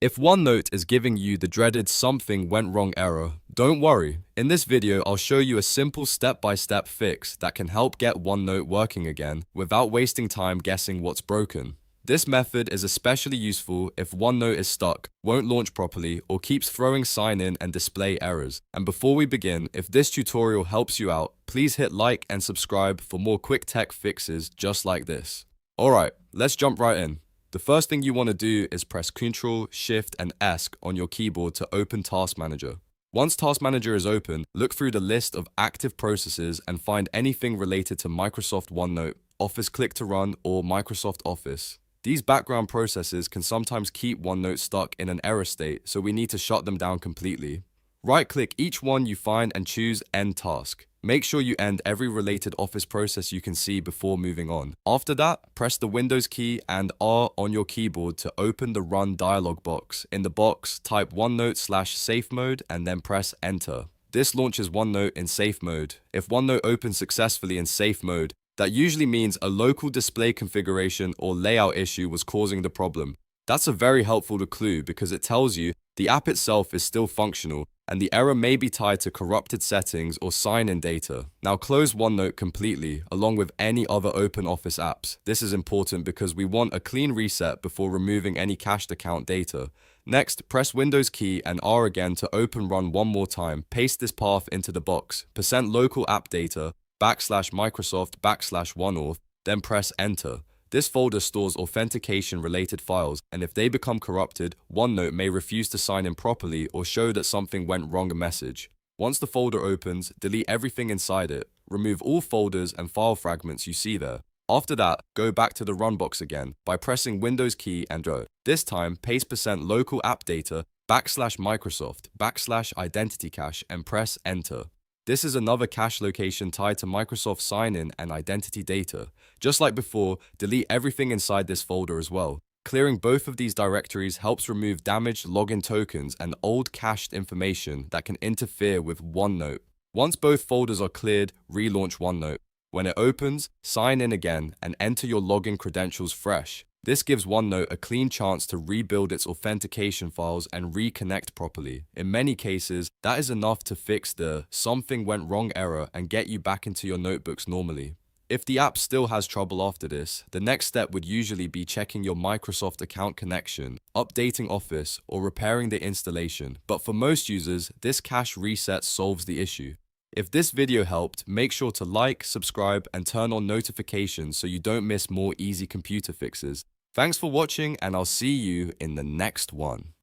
If OneNote is giving you the dreaded something went wrong error, don't worry. In this video, I'll show you a simple step-by-step fix that can help get OneNote working again without wasting time guessing what's broken. This method is especially useful if OneNote is stuck, won't launch properly, or keeps throwing sign in and display errors. And before we begin, if this tutorial helps you out, please hit like and subscribe for more quick tech fixes just like this. Alright, let's jump right in. The first thing you want to do is press Ctrl, Shift, and S on your keyboard to open Task Manager. Once Task Manager is open, look through the list of active processes and find anything related to Microsoft OneNote, Office Click to Run, or Microsoft Office. These background processes can sometimes keep OneNote stuck in an error state, so we need to shut them down completely. Right-click each one you find and choose End Task. Make sure you end every related Office process you can see before moving on. After that, press the Windows key and R on your keyboard to open the Run dialog box. In the box, type OneNote/safe mode and then press Enter. This launches OneNote in safe mode. If OneNote opens successfully in safe mode, that usually means a local display configuration or layout issue was causing the problem. That's a very helpful clue because it tells you the app itself is still functional and the error may be tied to corrupted settings or sign-in data. Now close OneNote completely, along with any other open Office apps. This is important because we want a clean reset before removing any cached account data. Next, press Windows key and R again to open Run one more time. Paste this path into the box, %local app data, /Microsoft /OneAuth, then press Enter. This folder stores authentication-related files, and if they become corrupted, OneNote may refuse to sign in properly or show that something went wrong message. Once the folder opens, delete everything inside it. Remove all folders and file fragments you see there. After that, go back to the Run box again by pressing Windows key and Go. This time, paste %local app data, /Microsoft /IdentityCache and press Enter. This is another cache location tied to Microsoft sign-in and identity data. Just like before, delete everything inside this folder as well. Clearing both of these directories helps remove damaged login tokens and old cached information that can interfere with OneNote. Once both folders are cleared, relaunch OneNote. When it opens, sign in again and enter your login credentials fresh. This gives OneNote a clean chance to rebuild its authentication files and reconnect properly. In many cases, that is enough to fix the something went wrong error and get you back into your notebooks normally. If the app still has trouble after this, the next step would usually be checking your Microsoft account connection, updating Office, or repairing the installation. But for most users, this cache reset solves the issue. If this video helped, make sure to like, subscribe, and turn on notifications so you don't miss more easy computer fixes. Thanks for watching, and I'll see you in the next one.